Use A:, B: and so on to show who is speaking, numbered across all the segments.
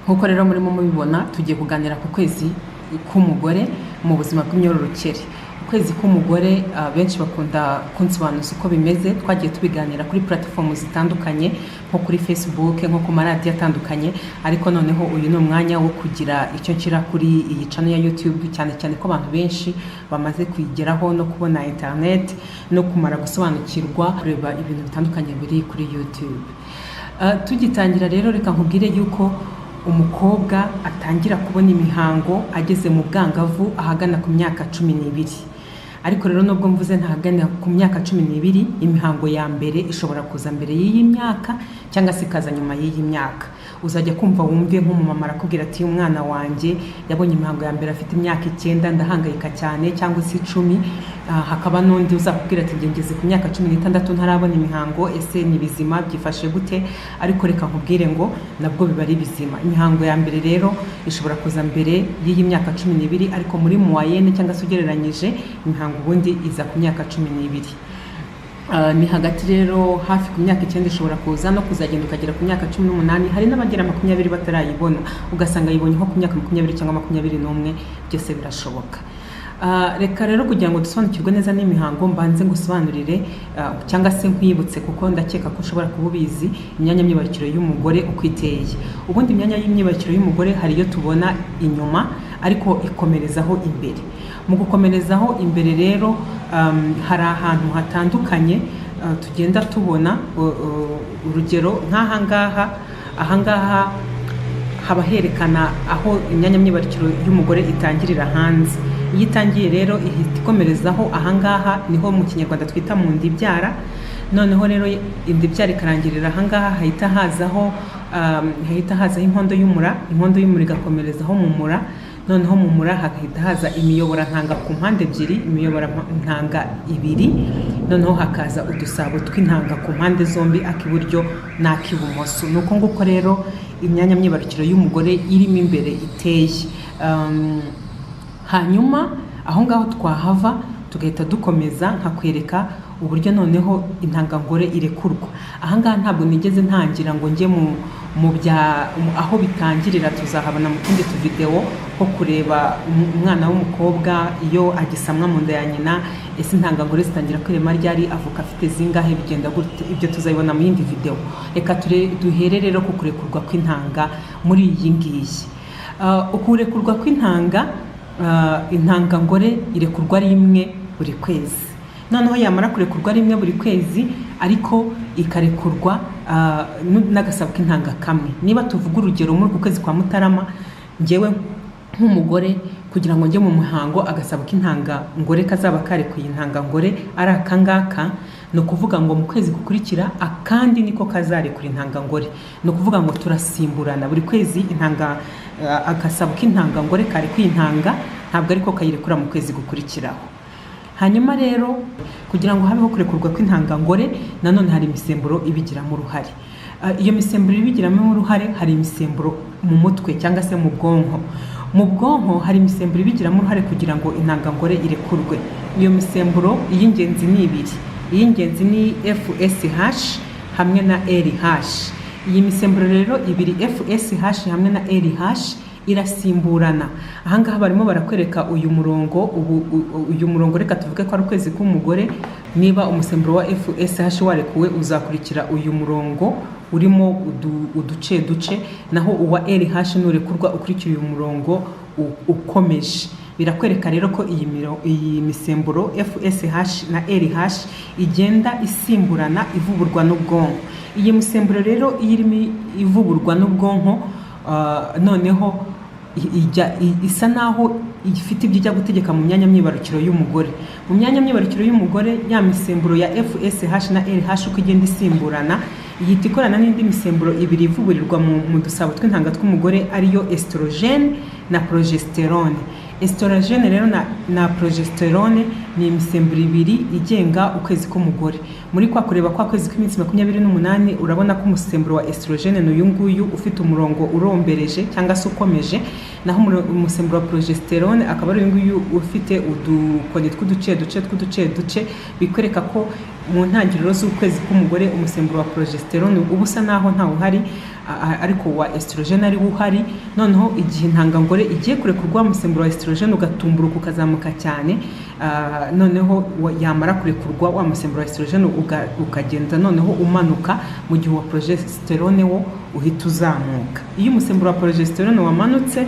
A: nkuko rero murimo mubibona tugiye kuganira ku kwezi k'umugore mu buzima bw'imyororokere. Ukwezi k'umugore benshi bakunda kunsobanuza uko bimeze. Twagiye tubiganira kuri platform zitandukanye nko kuri Facebook, nko ku maradiyo atandukanye, ariko noneho uyu ni umwanya wo kugira icyo nshyira kuri iyi channel ya YouTube, cyane cyane ko abantu benshi bamaze kwigeraho no kubona internet no kumara gusobanukirwa kureba ibintu bitandukanye biri kuri YouTube. Tugitangira rero reka nkubwire yuko umukobwa atangira kubona imihango ageze mu bwangavu ahagana ku myaka 12. Ariko rero nubwo mvuze ntahagana ku myaka 12, imihango ya mbere ishobora kuza mbere y'iyi myaka cyangwa se ikaza nyuma y'iyi myaka. Uzajya kumva wumve nk'umumama arakubwira ati umwana wanjye yabonye imihango ya mbere afite imyaka 9 ndahangayika cyane, cyangwa se 10. Hakaba n'undi uzakubwira ati ngeze ku myaka 16 ntarabona imihango, ese ni bizima byifashe gute? Ariko reka nkubwire ngo nabwo biba ari bizima. Imihango ya mbere rero ishobora kuza mbere y'iyi myaka 12, ariko muri moyenne cyangwa se ugereranyije imihango ubundi iza ku myaka 12. Ni hagati rero hafi ku myaka 9 ishobora kuza no kuzagenda ukagera ku myaka 18. Hari n'abagera 20 batarayibona, ugasanga yibonye nko ku myaka 20 cyangwa 21, byose birashoboka. Reka rero kugira ngo dusobanukirwe neza n'imihango mbanze ngusobanurire cyangwa se nkwibutse, kuko ndakeka ko ushobora kububizi imyanya myibarukiro y'umugore uko iteye. Ubundi imyanya y'imyibarukiro y'umugore hari iyo tubona inyuma ariko ikomerezaho imbere. Mu gukomerezaho imbere rero hari ahantu hatandukanye tugenda tubona. Urugero ahangaha haba herekana aho imyanya myibarukiro y'umugore itangirira hanze. Iyo itangiye rero ihita ikomerezaho ahangaha, niho mu kinyarwanda twita mu ndibyara. Noneho rero indibyara ikarangirira ahangaha, hahita hazaho inkondo y'umura. Inkondo y'umura igakomerezaho mu mura. Noneho mu mura hagahita haza imiyoborantanga ku mpande ebyiri, imiyoborantanga 2. Noneho hakaza udusabo tw'intanga ku mpande zombi, ak'iburyo n'ak'ibumoso. Nuko nguko rero imyanya myibarukiro y'umugore irimo imbere iteye. Hanyuma aho ngaho twahava tugahita dukomeza nkakwereka uburyo noneho intangangore irekurwa. Ahangaha ntabwo nigeze ntangira ngo njye aho bitangirira. Tuzahabona mu kindi video ko kureba umwana w'umukobwa iyo agisamwa mu nda ya nyina, ese intangangore zitangira kwirema ryari, avuka afite zingahe, bigenda gute, ibyo tuzabibona mu yindi video. Reka duhere rero ku kurekurwa kw'intanga muri iyi ngiyi. Ukurekurwa kw'intanga, intangangore irekurwa rimwe buri kwezi. Noneho yamara kurekurwa rimwe buri kwezi, ariko ikarekurwa n'agasabo k'intanga kamwe. Niba tuvuga urugero muri ku kwezi kwa Mutarama, njyewe nk'umugore kugira ngo njye mu muhango, agasabo k'intangangore kazaba karekuye intangangore ari akangaka, no kuvuga ngo mu kwezi gukurikira akandi niko kazarekura intangangore. No kuvuga ngo turasimburana buri kwezi agasabo k'intangangore karekuye intanga ntabwo ariko kayirekura mu kwezi gukurikiraho. Hanyuma rero kugira ngo habeho kurekurwa kw'intangangore, nanone hari imisemburo ibigiramo uruhare. Iyo misemburo ibigiramo uruhare, hari imisemburo mu mutwe cyangwa se mu bwonko. Mu bwonko hari imisemburo ibigiramo uruhare kugira ngo intangangore irekurwe. Iyo misemburo iy'ingenzi ni 2. Iy'ingenzi ni FSH hamwe na LH. Iyi misemburo rero ibiri, FSH hamwe na LH, irasimburana. Ahangaha barimo barakwereka uyu murongo. Uyu murongo reka tuvuge ko ari ukwezi k'umugore. Niba umusemburo wa FSH warekuwe, uzakurikira uyu murongo urimo uduce duce, naho uwa LH nurekurwa ukurikira uyu murongo ukomeje. Birakwereka rero ko iyi misemburo FSH na LH igenda isimburana ivuburwa n'ubwonko. Iyi misemburo rero irimo ivuburwa n'ubwonko, noneho isa naho ifite ibyo ijya gutegeka mu myanya myibarukiro y'umugore. Mu myanya myibarukiro y'umugore, ya misemburo ya FSH na LH uko igenda isimburana, ihita ikorana n'indi misemburo ibiri ivuburirwa mu dusabo tw'intanga tw'umugore, ariyo estrogen na progesterone. Estrogene rero na progesterone ni imisemburo ibiri igenga ukwezi k'umugore. Muri kwa kureba kwa kwezi kw'iminsi 28 urabona ko umusemburo wa estrogene n'uyu nguyu ufite umurongo urombereje cyangwa se ukomeje, naho umusemburo wa progesterone akaba ari uyu nguyu ufite udukoni tw'uduce duce. Bikwereka ko mu ntangiriro z'ukwezi k'umugore umusemburo wa progesterone uba usa naho ntawe uhari, ariko wa estrogen ari uhari. Noneho igihe intangangore igiye kurekurwa umusemburo wa estrogen ugatumburuka ukazamuka cyane, noneho yamara kurekurwa wa musemburo wa estrogen ukagenda noneho umanuka, mu gihe wa progesterone wo uhita uzamuka. Iyo umusemburo wa progesterone wamanutse,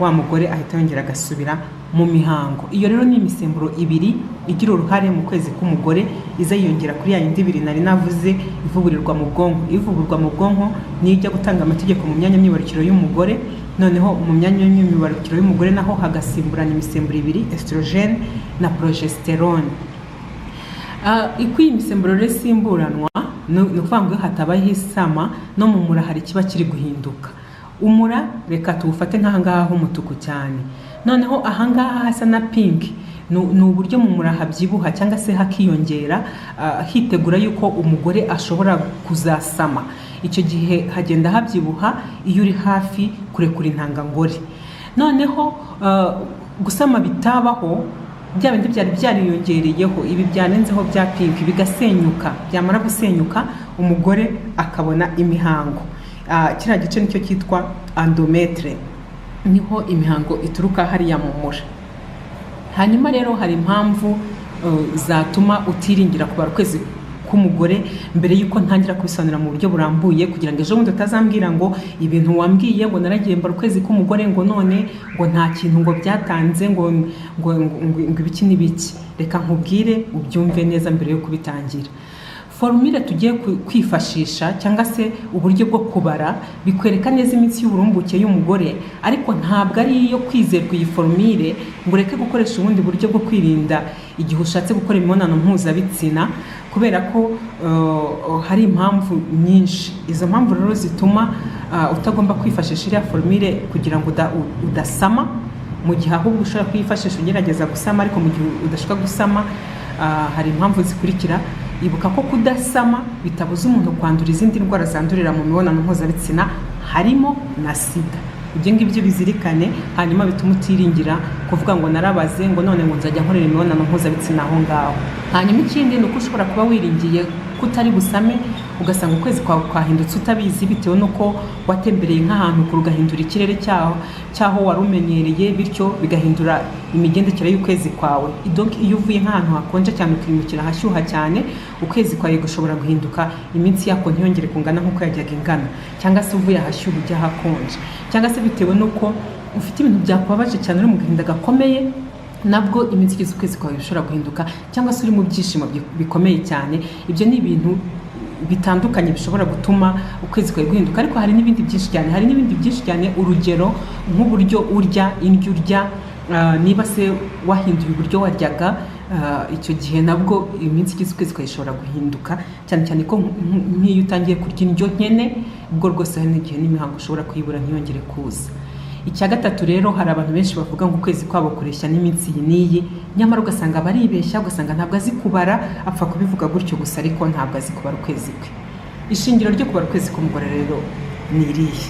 A: wa mugore ahita yongera agasubira mu mihango. Iyo rero ni imisemburo ibiri igira uruhare mu kwezi k'umugore, iza yiyongera kuri ya yindi ibiri nari navuze ivuburirwa mu bwonko. Ivugurwa mu bwonko ni ijya gutanga amategeko mu myanya myibarukiro y'umugore, noneho mu myanya myibarukiro y'umugore naho hagasimburana imisemburo ibiri, estrogen na progesterone. Iko iyi misemburo rero isimburanwa, ni ukuvuga ngo hatabaho isama no mu mura hari kiba kiri guhinduka. Umura reka tuwufate nk'ahangaha h'umutuku cyane, noneho ahangaha hasa na pink ni uburyo mu mura habyibuha cyangwa se hakiyongera, hitegura yuko umugore ashobora kuzasama. Icyo gihe hagenda habyibuha iyo uri hafi kurekura intangangore. Noneho gusama bitabaho, bya bindi byari byariyongereyeho, ibi byarenzeho bya pink bigasenyuka, byamara gusenyuka umugore akabona imihango. Kiriya gice nicyo cyitwa endometre, niho imihango ituruka hariya mu mura. Hanyuma rero hari impamvu zatuma utiringira kubara ukwezi k'umugore mbere yuko ntangira kubisobanura mu buryo burambuye, kugira ngo ejo bundi utazambwira ngo ibintu wambwiye ngo naragiye mbara ukwezi k'umugore ngo none ngo nta kintu ngo byatanze ngo ibiki n'ibiki. Reka nkubwire ubyumve neza mbere yo kubitangira. Formule tugiye kwifashisha cyangwa se uburyo bwo kubara bikwereka neza iminsi y'uburumbuke y'umugore, ariko ntabwo ari iyo kwizerwa iyi formule ngo ureke gukoresha ubundi buryo bwo kwirinda igihe ushatse gukora imibonano mpuzabitsina, kubera ko hari impamvu nyinshi. Izo mpamvu rero zituma utagomba kwifashisha iriya formule kugira ngo udasama, mu gihe ahubwo ushobora kuyifashisha ugerageza gusama, ariko mu gihe udashaka gusama hari impamvu zikurikira. Ibuka ko kudasama bitabuza umuntu kwandura izindi ndwara zandurira mu mibonano mpuzabitsina, harimo na sida. Ibyo ngibyo bizirikane, hanyuma bituma utiringira kuvuga ngo narabaze ngo none ngo nzajya nkorera imibonano mpuzabitsina aho ngaho. Hanyuma ikindi ni uko ushobora kuba wiringiye kutari busame, ugasanga ukwezi kwawe kwahindutse utabizi, bitewe nuko watembereye nk'ahantu kugahindura ikirere cyaho wari umenyereye, bityo bigahindura imigendekere y'ukwezi kwawe. Donc iyo uvuye nk'ahantu hakonje cyane ukimukira hashyuha cyane, ukwezi kwawe gushobora guhinduka iminsi yako ntiyongere kungana nk'uko yajyaga ingana, cyangwa se uvuye ahashyuha ujya hakonje, cyangwa se bitewe nuko ufite ibintu byakubabaje cyane uri mu gahinda gakomeye, nabwo iminsi igize ukwezi kwawe bishobora guhinduka, cyangwa se uri mu byishimo bikomeye cyane. Ibyo ni ibintu bitandukanye bishobora gutuma ukwezi kwawe guhinduka, ariko hari n'ibindi byinshi cyane. Urugero nk'uburyo urya, indyo urya, niba se wahinduye uburyo waryaga, icyo gihe nabwo iminsi igize ukwezi kwawe ishobora guhinduka, cyane cyane ko nk'iyo utangiye kurya indyo nkene, ubwo rwose hari n'igihe n'imihango ushobora kuyibura ntiyongere kuza. Icya gatatu rero, hari abantu benshi bavuga ngo ukwezi kwabo kureshya n'iminsi iyi n'iyi, nyamara ugasanga baribeshya, ugasanga ntabwo azi kubara, apfa kubivuga gutyo gusa, ariko ntabwo azi kubara ukwezi kwe. Ishingiro ryo kubara ukwezi k'umugore rero ni irihe?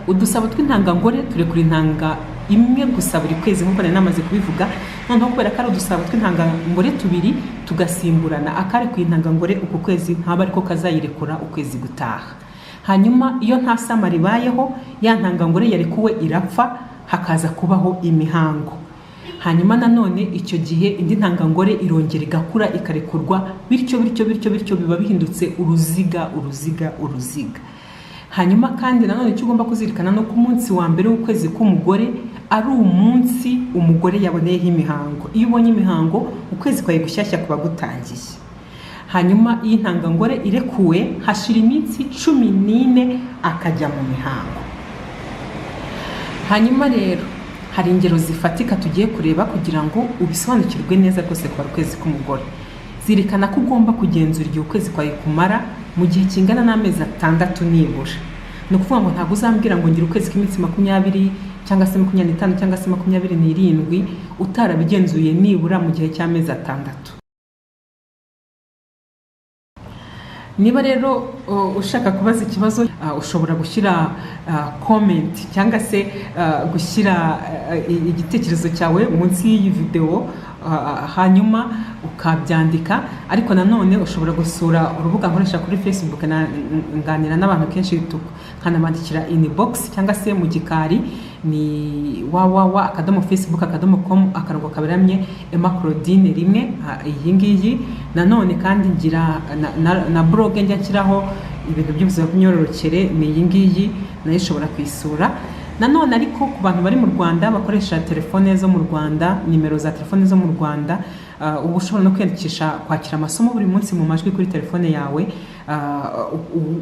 A: Udusabo tw'intangangore turekura intanga imwe gusa buri kwezi, nk'uko nari namaze kubivuga. Noneho kubera ko ari udusabo tw'intangangore tubiri tugasimburana, akarekuye intangangore uku kwezi ntaba ariko kazayirekura ukwezi gutaha. Hanyuma iyo nta sama ribayeho, ya ntangangore yarekuwe irapfa, hakaza kubaho imihango. Hanyuma nanone icyo gihe indi ntangangore irongera igakura ikarekurwa, bityo biba bihindutse uruziga. Hanyuma kandi nanone icyo ugomba kuzirikana no ku munsi wa mbere w'ukwezi k'umugore ari umunsi umugore yaboneyeho imihango. Iyo ubonye imihango, ukwezi kwawe gushyashya kuba gutangiye. Hanyuma iyi ntangangore irekuwe, hashira iminsi 14 akajya mu mihango. Hanyuma rero hari ingero zifatika tugiye kureba kugira ngo ubisobanukirwe neza rwose kwa ukwezi k'umugore. Zirikana ko ugomba kugenzura igihe ukwezi kwawe kumara mu gihe kingana n'amezi 6 nibura. Ni ukuvuga ngo ntabwo uzambwira ngo ngira ukwezi k'iminsi 20 cyangwa se 25 cyangwa se 27 utarabigenzuye nibura mu gihe cy'amezi 6. Niba rero ushaka kubaza ikibazo, ushobora gushyira comment cyangwa se gushyira igitekerezo cyawe munsi y'iyi video, hanyuma ukabyandika. Ariko nanone ushobora gusura urubuga nkoresha kuri Facebook, nganira n'abantu kenshi, nkanabandikira inbox cyangwa se mu gikari, ni www.facebook.com/kaberamye Emma Claudine rimwe. Iyi ngiyi nanone kandi ngira na blog njya nshyiraho ibintu by'ubuzima bw'imyororokere, ni iyi ngiyi nayo ishobora kwisura. Nanone ariko ku bantu bari mu Rwanda bakoresha telefone zo mu Rwanda, nimero za telefone zo mu Rwanda, ubu ushobora no kwiyandikisha kwakira amasomo buri munsi mu majwi kuri telefone yawe,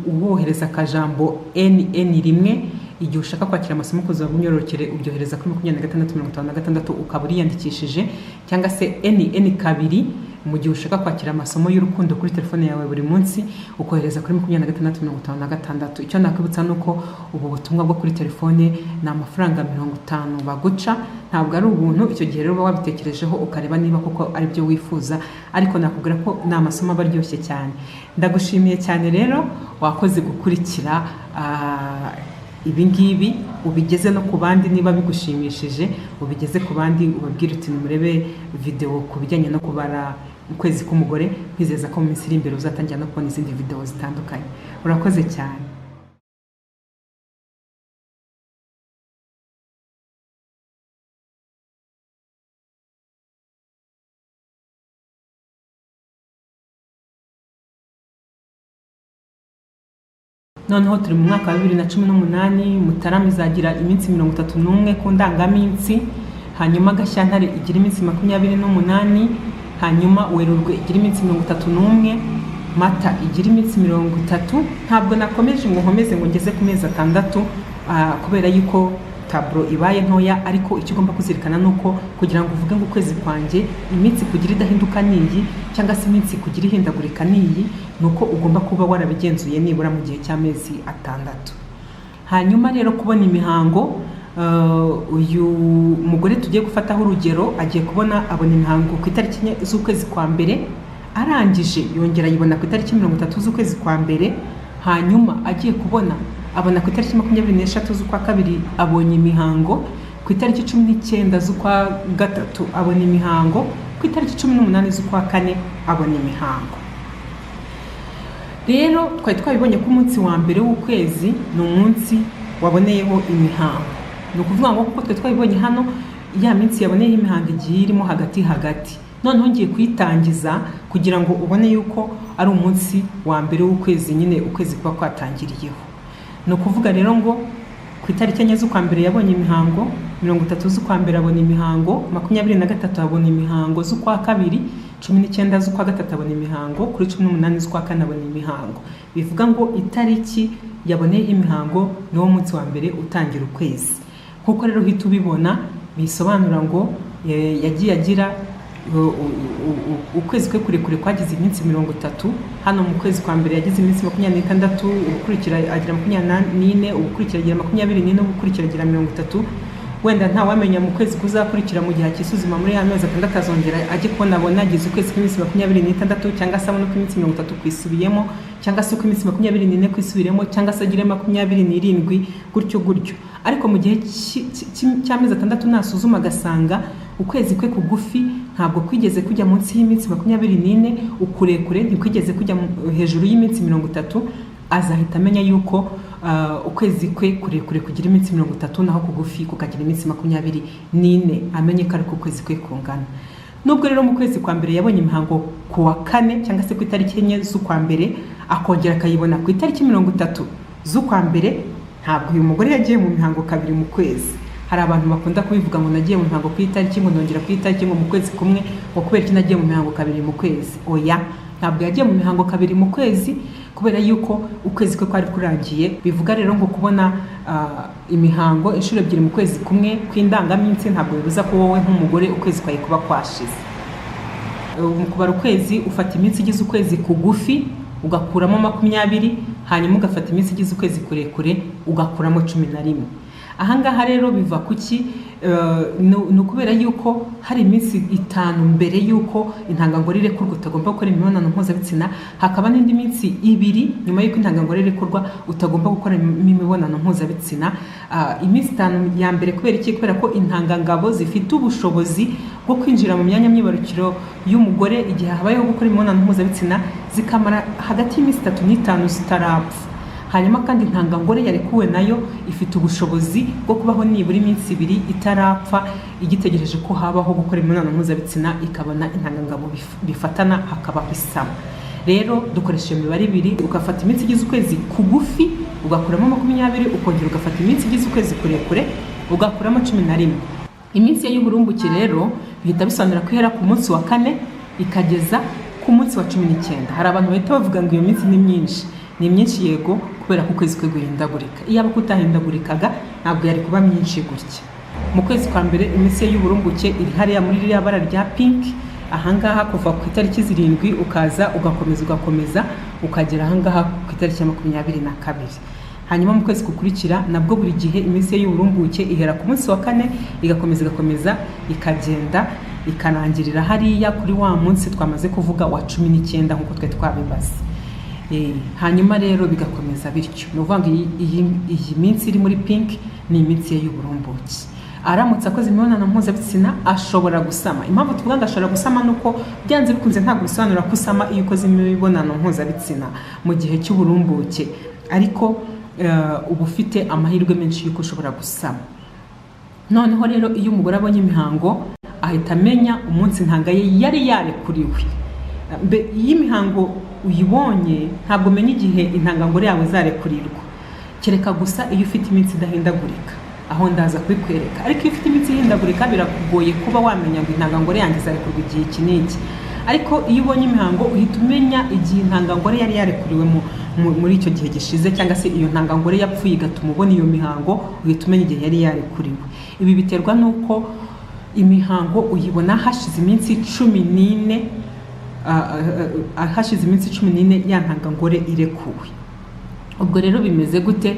A: uwohereza akajambo NN1 igihe ushaka kwakira amasomo ku buzima bw'imyororokere, ubyohereza kuri 2656 ukaba uriyandikishije, cyangwa se NN2 mu gihe ushaka kwakira amasomo y'urukundo kuri telefone yawe buri munsi, ukohereza kuri 2656. Icyo nakwibutsa nuko ubu butumwa bwo kuri telefone ni amafaranga 50 baguca, ntabwo ari ubuntu. Icyo gihe rero wabitekerejeho ukareba niba koko ari byo wifuza, ariko nakubwira ko ni amasomo baryoshye cyane. Ndagushimiye cyane rero wakoze gukurikira ibi ngibi, ubigeze no ku bandi. Niba bigushimishije ubigeze ku bandi, ubabwire uti nimurebe video ku bijyanye no kubara ukwezi k'umugore. Kwizeza ko mu minsi iri imbere uzatangira no kubona izindi video zitandukanye. Urakoze cyane. Noneho turi mu mwaka wa 2018, Mutarama izagira iminsi 31 ku ndangaminsi, hanyuma Gashyantare igira iminsi 28, hanyuma Werurwe igira iminsi 31, Mata igira iminsi 30. Ntabwo nakomeje ngo nkomeze ngo ngeze ku mezi 6 kubera yuko tablo ibaye ntoya, ariko icyo ugomba kuzirikana nuko kugira ngo uvuge ngo ukwezi kwanjye iminsi kugira idahinduka niyi, cyangwa se iminsi kugira ihindagurika niyi, nuko ugomba kuba warabigenzuye nibura mu gihe cy'amezi 6. Hanyuma rero kubona imihango, uyu mugore tugiye gufataho urugero agiye kubona abona imihango ku itariki 4 z'ukwezi kwa mbere, arangije yongera yibona ku itariki 30 z'ukwezi kwa mbere, hanyuma agiye kubona abona ku itariki 23 z'ukwa kabiri abonye imihango, ku itariki 19 z'ukwa gatatu abona imihango, ku itariki 18 z'ukwa kane abona imihango. Rero twari twabibonye ko umunsi wa mbere w'ukwezi ni umunsi waboneyeho imihango. Ni ukuvuga ngo kuko twari twabibonye hano ya minsi yaboneyeho imihango igiye irimo hagati. Noneho ngiye kuyitangiza kugira ngo ubone yuko ari umunsi wa mbere w'ukwezi, nyine ukwezi kuba kwatangiriyeho. Ni ukuvuga rero ngo ku itariki 4 z'ukwa mbere yabonye imihango, 30 z'ukwa mbere abona imihango, 23 abona imihango z'ukwa kabiri, 19 z'ukwa gatatu abona imihango, kuri 18 z'ukwa kane abona imihango. Bivuga ngo itariki yaboneye imihango niwo munsi wa mbere utangira ukwezi. Nkuko rero uhita ubibona, bisobanura ngo yagiye agira ukwezi kwe kurekure kwagize iminsi 30. Hano mu kwezi kwa mbere yagize iminsi 26, ubukurikira agira 24, ubukurikira agira 24, ubukurikira agira 30. Wenda nta wamenya mu kwezi kuzakurikira mu gihe cy'isuzuma muri ya mezi 6 azongera ajye kubona abona agize ukwezi kw'iminsi 26, cyangwa se abona uko iminsi 30 kwisubiyemo, cyangwa se uko iminsi 24 kwisubiremo, cyangwa se agire 27 gutyo. Ariko mu gihe cy'amezi 6 nasuzuma agasanga ukwezi kwe kugufi ntabwo kwigeze kujya munsi y'iminsi 24, ukurekure ntikwigeze kujya hejuru y'iminsi 30, azahita amenya yuko ukwezi kwe kurekure kugira iminsi 30, naho kugufi kukagira iminsi 24, amenye ko ari ukwezi kwe kungana. Nubwo rero mu kwezi kwa mbere yabonye imihango ku wa 4 cyangwa se ku itariki 4 z'ukwa mbere, akongera akayibona ku itariki 30 z'ukwa mbere, ntabwo uyu mugore yagiye mu mihango kabiri mu kwezi. Hari abantu bakunda kubivuga ngo nagiye mu mihango ku itariki, ngo ndongera ku itariki, ngo mu kwezi kumwe, ngo kubera iki nagiye mu mihango kabiri mu kwezi. Oya, ntabwo yagiye mu mihango kabiri mu kwezi, kubera yuko ukwezi kwe kwari kurangiye. Bivuga rero ngo kubona imihango inshuro 2 mu kwezi kumwe kw'indangaminsi ntabwo bibuza ko wowe nk'umugore ukwezi kwawe kuba kwashize. Mu kubara ukwezi ufata iminsi igize ukwezi kugufi ugakuramo 20, hanyuma ugafata iminsi igize ukwezi kurekure ugakuramo 11. Ahangaha rero biva kuki? No kubera yuko hari iminsi 5 mbere yuko intangangore irekurwa utagomba gukora imibonano mpuzabitsina, hakaba n'indi minsi 2 nyuma yuko intangangore irekurwa utagomba gukora imibonano mpuzabitsina. Iminsi 5 ya mbere kubera iki? Kubera ko intangangabo zifite ubushobozi bwo kwinjira mu myanya myibarukiro y'umugore igihe habayeho gukora imibonano mpuzabitsina zikamara hagati y'iminsi 3 n'5 zitarapfa. Hanyuma kandi intangangore yarekuwe nayo ifite ubushobozi bwo kubaho nibura iminsi 2 itarapfa igitegereje ko habaho gukora imibonano mpuzabitsina ikabona intangangabo bifatana hakaba bisama. Rero dukoresha imibare 2, ugafata iminsi igize ukwezi kugufi ugakuramo 20, ukongera ugafata iminsi igize ukwezi kurekure ugakuramo 11. Iminsi y'uburumbuke rero bihita bisobanura ko ihera ku munsi wa 4 ikageza ku munsi wa 19. Hari abantu bahita bavuga ngo iyo minsi ni myinshi. Ni myinshi yego kubera ko ukwezi kwe guhindagurika. Iyo aba kutahindagurikaga ntabwo yari kuba myinshi gutya. Mu kwezi kwa mbere iminsi y'uburumbuke iri hariya muri ririya bara rya pink. Ahangaha kuva ku itariki 7 ukaza ugakomeza ukagera ahangaha ku itariki 22. Hanyuma mu kwezi kukurikira nabwo buri gihe iminsi y'uburumbuke ihera ku munsi wa 4 igakomeza ikagenda ikanangirira hariya kuri wa munsi twamaze kuvuga wa 19 nkuko twe twabibaze. Hanyuma rero bigakomeza bityo. No vanga iyi minsi iri muri pink ni iminsi y'uburumbuke. Aramutse akoze imibonano mpuzabitsina ashobora gusama. Impamvu tuvuga ngo ashobora gusama nuko byanze bikunze ntabwo bisobanura ko usama iyo ukoze imibonano mpuzabitsina mu gihe cy'uburumbuke, ariko uba ufite amahirwe menshi yuko ushobora gusama. Noneho rero iyo umugore abonye imihango ahita amenya umunsi intanga ye yari yarekuriwe. Iyi mihango uyibonye ntabwo umenya igihe intangangore yawe zarekurirwa, kereka gusa iyo ufite iminsi idahindagurika, aho ndaza kubikwereka. Ariko iyo ufite iminsi ihindagurika birakugoye kuba wamenya ngo intangangore yanjye zarekurwa igihe iki n'iki. Ariko iyo ubonye imihango uhita umenya igihe intangangore yari yarekuriwe muri icyo gihe gishize, cyangwa se iyo ntangangore yapfuye igatuma ubona iyo mihango, uhita umenya igihe yari yarekuriwe. Ibi biterwa nuko imihango uyibona hashize iminsi 14, hashize iminsi 14 ya ntangangore irekuwe. Ubwo rero bimeze gute?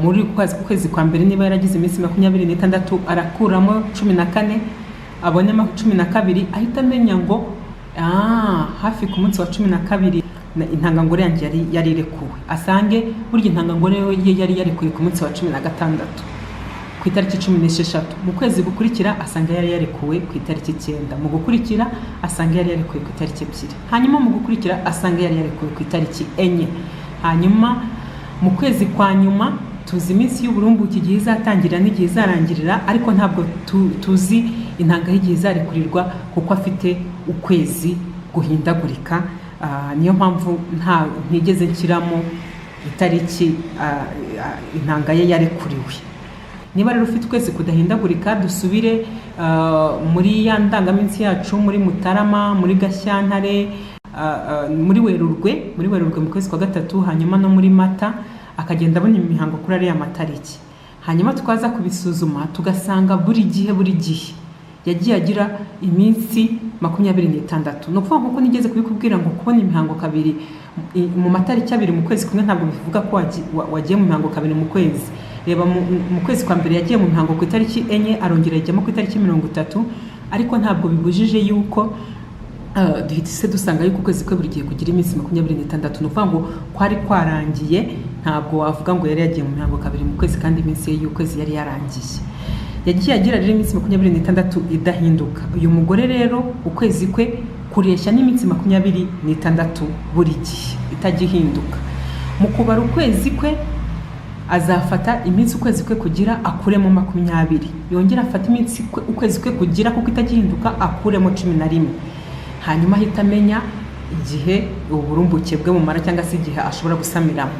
A: Muri kwezi kwa mbere niba yaragize iminsi 26 arakuramo 14 abonemo 12, ahita amenya ngo hafi ku munsi wa 12 intangangore yanjye yari irekuwe. Asange burya intangangore ye yari yarekuwe ku munsi wa 16 ku itariki 16. Mu kwezi gukurikira asanga yari yarekuwe ku itariki 9. Mu gukurikira asanga yari yarekuwe ku itariki 2. Hanyuma mu gukurikira asanga yari yarekuwe ku itariki 4. Hanyuma mu kwezi kwa nyuma tuzi iminsi y'uburumbuke igihe izatangirira n'igihe izarangirira, ariko ntabwo tuzi intanga y'igihe izarekurirwa kuko afite ukwezi guhindagurika. Niyo mpamvu ntigeze nshyiramo itariki intanga ye yarekuriwe. Niba rero ufite ukwezi kudahindagurika, dusubire muri ya ndangaminsi yacu, muri Mutarama, muri Gashyantare, muri Werurwe mu kwezi kwa 3, hanyuma no muri Mata, akagenda abona imihango kuri ariya matariki. Hanyuma tukaza kubisuzuma tugasanga buri gihe yagiye agira iminsi 26. No kuvuga nkuko nigeze kubikubwira ngo kubona imihango kabiri mu matariki 2 mu kwezi kumwe ntabwo bivuga ko wagiye mu mihango kabiri mu kwezi. Reba mu kwezi kwa mbere yagiye mu mihango ku itariki 4 arongera yajyamo ku itariki 30, ariko ntabwo bibujije yuko duhitise dusanga yuko ukwezi kwe buri gihe kugira iminsi 26. No kuvuga ngo kwari kwarangiye, ntabwo wavuga ngo yari yagiye mu mihango kabiri mu kwezi kandi iminsi y'ukwezi yari yarangiye. Yagiye agira rero iminsi 26 idahinduka. Uyu mugore rero ukwezi kwe kureshya n'iminsi 26 buri gihe itagihinduka. Mu kubara ukwezi kwe azafata iminsi ukwezi kwe kugira akuremo 20, yongera afata iminsi ukwezi kwe kugira kuko itagihinduka akuremo 11. Hanyuma ahita amenya igihe uburumbuke bwe mu mara cyangwa se igihe ashobora gusamiramo.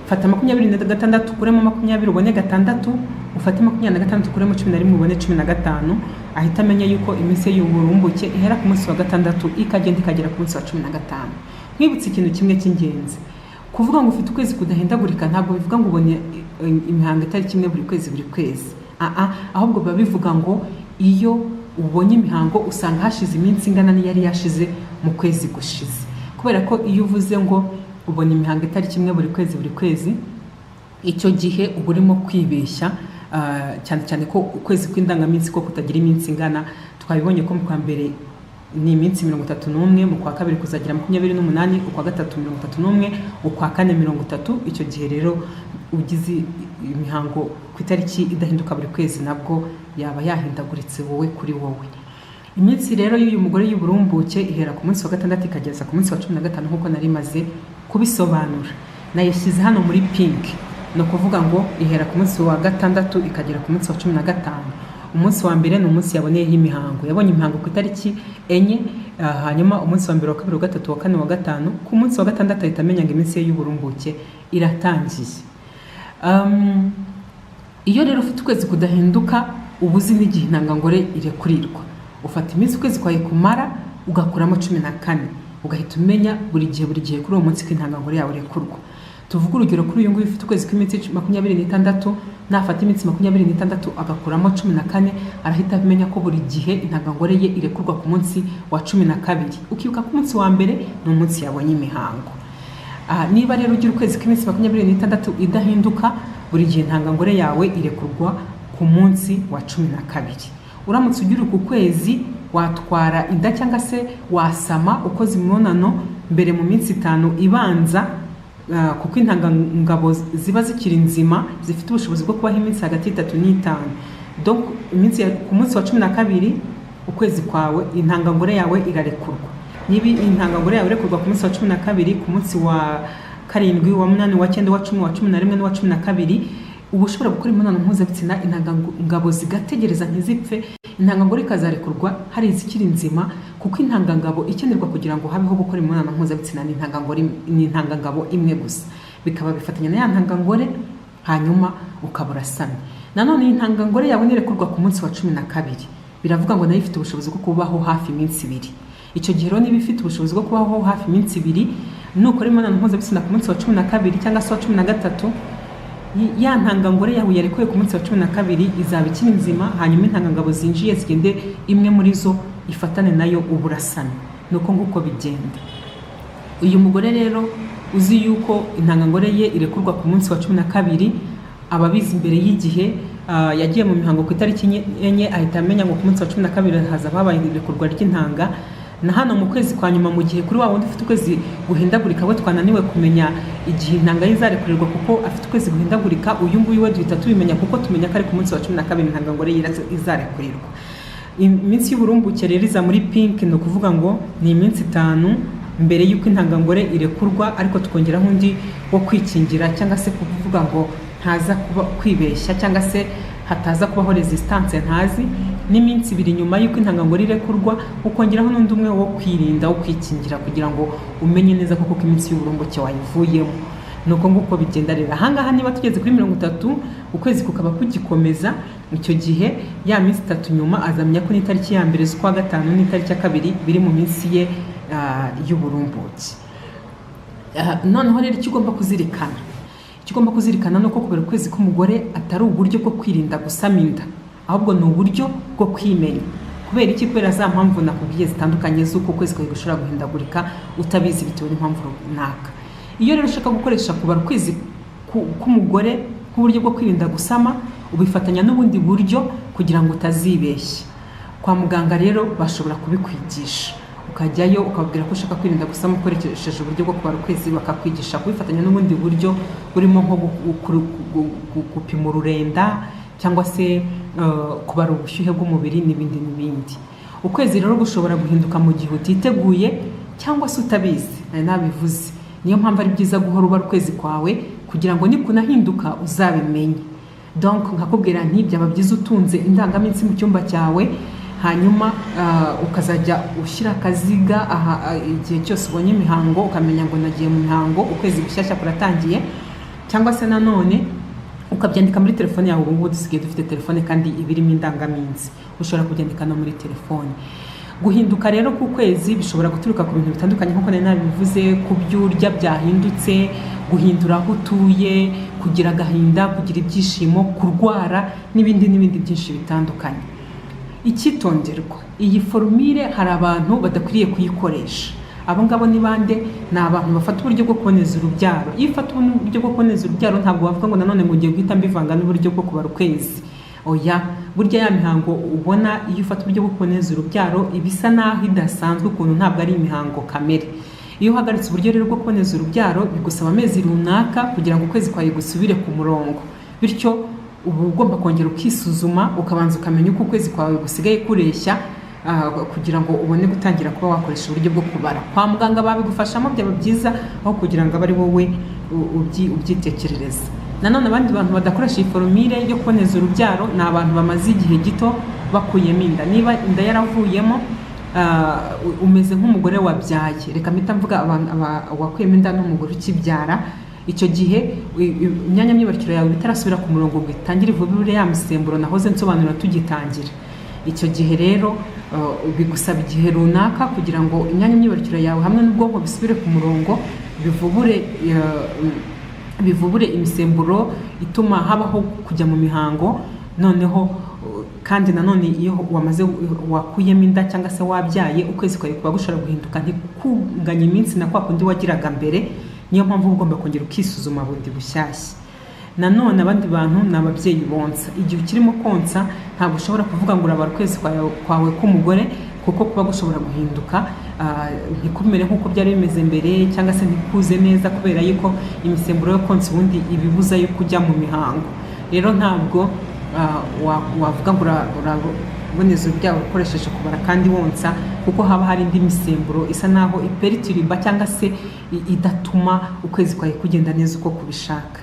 A: Fata 26 kuremo 20 ubone 6, ufate 26 kuremo 11 ubone 15. Ahita amenya yuko iminsi y'uburumbuke ihera ku munsi wa 6 ikagenda ikagera ku munsi wa 15. Mwibutse ikintu kimwe cy'ingenzi, kuvuga ngo ufite ukwezi kudahindagurika ntabwo bivuga ngo ubone imihango itari kimwe buri kwezi. Ahubwo biba bivuga ngo iyo ubonye imihango usanga hashize iminsi ingana n'iyari yashize mu kwezi gushize. Kubera ko iyo uvuze ngo ubona imihango itari kimwe buri kwezi, icyo gihe uba urimo kwibeshya, cyane ko ukwezi kw'indangaminsi ko kutagira iminsi ingana. Twabibonye ko mu kwa mbere ni iminsi 31, mu kwa kabiri kuzagira 28, ukwa gatatu 31, ukwa kane 30. Icyo gihe rero ugize imihango ku itariki idahinduka buri kwezi nabwo yaba yahindaguritse wowe kuri wowe. Iminsi rero y'uyu mugore y'uburumbuke ihera ku munsi wa gatandatu ikageza ku munsi wa 15 nk'uko nari maze kubisobanura. Nayishyize hano muri pink, no kuvuga ngo ihera ku munsi wa gatandatu ikagera ku munsi wa 15. Umunsi wa mbere ni umunsi yaboneyeho imihango. Yabonye imihango ku itariki 4, hanyuma umunsi wa mbere, wa kabiri, wa gatatu, wa kane, wa gatanu. Ku munsi wa gatandatu ahita amenya ngo iminsi ye y'uburumbuke iratangiye. Iyo rero ufite ukwezi kudahinduka ubuzi n'igihe intangangore irekurirwa. Ufata iminsi ukwezi kwawe kumara ugakuramo 14, ugahita umenya buri gihe kuri uwo munsi ko intangangore yawe irekurwa. Tuvuga urugero kuri uyu nguyu ufite ukwezi kw'iminsi 26, nafata iminsi 26 agakuramo 14, arahita amenya ko buri gihe intangangore ye irekurwa ku munsi wa 12. Ukibuka ku munsi wa mbere ni umunsi yabonye imihango. Niba rero ugira ukwezi kw'iminsi 26 idahinduka, buri gihe intangangore yawe irekurwa ku munsi wa 12. Uramutse ugira uku kwezi watwara inda cyangwa se wasama ukoze imibonano mbere mu minsi 5 ibanza, kuko intangangabo ziba zikiri nzima zifite ubushobozi bwo kubaho iminsi hagati y'3 n'5. Donc ku munsi wa 12 ukwezi kwawe intangangore yawe irarekurwa. Niba intangangore yawe irekurwa ku munsi wa 12, ku munsi wa 7, wa 8, wa 9, wa 10, wa 11 n'uwa 12, ubu ushobora gukora imibonano mpuzabitsina intangangabo zigategereza ntizipfe, intangangore ikazarekurwa hari izikiri nzima, kuko intangangabo ikenerwa kugira ngo habeho gukora imibonano mpuzabitsina ni intangangabo imwe gusa. Bikaba bifatanya na ya ntangangore, hanyuma ukabura sami. Nanone intangangore yawe nirekurwa ku munsi wa 12, biravuga ngo nayo ifite ubushobozi bwo kubaho hafi iminsi 2. Icyo gihe rero niba ifite ubushobozi bwo kubaho hafi iminsi 2, nukora imibonano mpuzabitsina ku munsi wa 12 cyangwa se wa 13, ya ntangangore yawe yarekuye ku munsi wa 12 izaba ikiri nzima, hanyuma intangangabo zinjiye zigende imwe muri zo ifatane nayo uburasane. Nuko nguko bigenda. Uyu mugore rero uzi yuko intangangore ye irekurwa ku munsi wa 12, ababizi imbere y'igihe yagiye mu mihango ku itariki 4, ahita amenya ngo ku munsi wa 12 haza babaye irekurwa ry'intanga. Na hano mu kwezi kwa nyuma, mu gihe kuri wa wundi ufite ukwezi guhindagurika we twananiwe kumenya igihe intanga izarekurwa kuko afite ukwezi guhindagurika, uyu nguyu we duhita tubimenya kuko tumenya ko ari ku munsi wa 12 intangangore izarekurwa. Iminsi y'uburumbuke rero iza muri pink, no kuvuga ngo ni iminsi 5 mbere y'uko intangangore irekurwa, ariko tukongeraho undi wo kwikingira cyangwa se kuvuga ngo ntaza kuba kwibeshya cyangwa se hataza kubaho resistance ntazi. N'iminsi 2 nyuma y'uko intangangore irekurwa, ukongeraho n'undi umwe wo kwirinda, wo kwikingira, kugira ngo umenye neza koko ko iminsi y'uburumbuke wayivuyemo. Nuko nguko bigenda rero. Ahangaha niba tugeze kuri 30, ukwezi kukaba kugikomeza, icyo gihe ya minsi 3 nyuma azamenya ko n'itariki ya mbere z'ukwa 5 n'itariki ya 2 biri mu minsi ye y'uburumbuke. Noneho rero ikigomba kuzirikana nuko kubera ukwezi k'umugore atari uburyo bwo kwirinda gusama inda, ahubwo ni uburyo bwo kwimenya. Kubera iki? Kubera za mpamvu nakubwiye zitandukanye z'uko ukwezi kwawe gushobora guhindagurika utabizi bitewe n'impamvu runaka. Iyo rero ushaka gukoresha kubara ukwezi k'umugore nk'uburyo bwo kwirinda gusama, ubifatanya n'ubundi buryo kugira ngo utazibeshya. Kwa muganga rero bashobora kubikwigisha, ukajyayo ukabwira ko ushaka kwirinda gusama ukoresheje uburyo bwo kubara ukwezi, bakakwigisha kubifatanya n'ubundi buryo burimo nko gupima ururenda cyangwa se kubara ubushyuhe bw'umubiri n'ibindi. Ukwezi rero gushobora guhinduka mu gihe utiteguye cyangwa se utabizi, nabivuze. Niyo mpamvu ari byiza guhora ubara ukwezi kwawe kugira ngo nikunahinduka uzabimenye. Donc nkakubwira nti byaba byiza utunze indangaminsi mu cyumba cyawe, hanyuma ukazajya ushyira akaziga igihe cyose ubonye imihango, ukamenya ngo nagiye mu mihango, ukwezi gushyashya kuratangiye. Cyangwa se nanone ukabyandika muri telefone yawe. Ubu dusigaye dufite telefone kandi ibirimo indangaminsi, ushobora kubyandika no muri telefone. Guhinduka rero ku kwezi bishobora guturuka ku bintu bitandukanye nk'uko nari nabivuze, ku byo urya byahindutse, guhindura aho utuye, kugira agahinda, kugira ibyishimo, kurwara n'ibindi byinshi bitandukanye. Icyitonderwa, iyi formule hari abantu badakwiriye kuyikoresha. Abo ngabo ni bande? Ni abantu bafata uburyo bwo kuboneza urubyaro. Iyo ufata uburyo bwo kuboneza urubyaro ntabwo wavuga ngo nanone ngo ngiye guhita mbivanga n'uburyo bwo kubara ukwezi. Oya, burya ya mihango ubona iyo ufata uburyo bwo kuboneza urubyaro ibisa naho idasanzwe ukuntu, ntabwo ari imihango kamere. Iyo uhagaritse uburyo rero bwo kuboneza urubyaro bigusaba amezi runaka kugira ngo ukwezi kwawe gusubire ku murongo. Bityo ubu ugomba kongera ukisuzuma, ukabanza ukamenya uko ukwezi kwawe gusigaye kureshya, kugira ngo ubone gutangira kuba wakoresha uburyo bwo kubara. Kwa muganga babigufashamo, byaba byiza aho kugira ngo abe ari wowe ubyitekerereza. Nanone abandi bantu badakoresha iyi forumire yo kuboneza urubyaro ni abantu bamaze igihe gito bakuyemo inda. Niba inda yaravuyemo, umeze nk'umugore wabyaye, reka mpita mvuga wakuyemo inda n'umugore ukibyara, icyo gihe imyanya myibarukiro yawe bitarasubira ku murongo ngo itangire ivubure ya misemburo nahoze nsobanura tugitangira. Icyo gihe rero bigusaba igihe runaka kugira ngo imyanya myibarukiro yawe hamwe n'ubwonko bisubire ku murongo, bivubure imisemburo ituma habaho kujya mu mihango. Noneho kandi nanone iyo wakuyemo inda cyangwa se wabyaye, ukwezi kwawe kuba gushobora guhinduka ntikunganye iminsi na kwa kundi wagiraga mbere. Niyo mpamvu ugomba kongera ukisuzuma bundi bushyashya. Nanone abandi bantu ni ababyeyi bonsa. Igihe ukirimo konsa ntabwo ushobora kuvuga ngo urabara ukwezi kwawe k'umugore, kuko kuba gushobora guhinduka, ntikumere nk'uko byari bimeze mbere, cyangwa se ntikuze neza kubera yuko imisemburo yo konsa ubundi ibibuza yo kujya mu mihango. Rero ntabwo wavuga ngo uraboneza urubyaro ukoresheje kubara kandi wonsa, kuko haba hari indi misemburo isa naho iperitiriba cyangwa se idatuma ukwezi kwawe kugenda neza uko kubishaka.